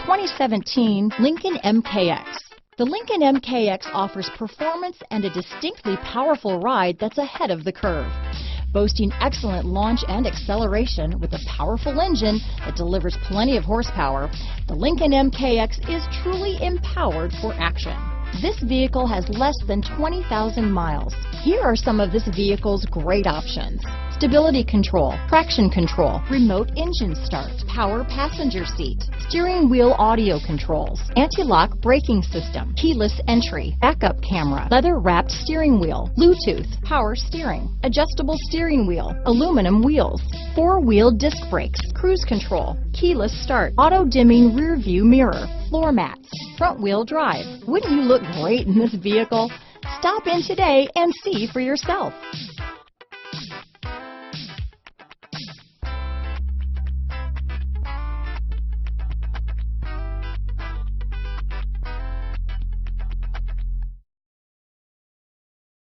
2017 Lincoln MKX. The Lincoln MKX offers performance and a distinctly powerful ride that's ahead of the curve. Boasting excellent launch and acceleration with a powerful engine that delivers plenty of horsepower, the Lincoln MKX is truly empowered for action. This vehicle has less than 20,000 miles. Here are some of this vehicle's great options: stability control, traction control, remote engine start, power passenger seat, steering wheel audio controls, anti-lock braking system, keyless entry, backup camera, leather-wrapped steering wheel, Bluetooth, power steering, adjustable steering wheel, aluminum wheels, four-wheel disc brakes, cruise control, keyless start, auto-dimming rear view mirror, floor mats, front-wheel drive. Wouldn't you look great in this vehicle? Stop in today and see for yourself.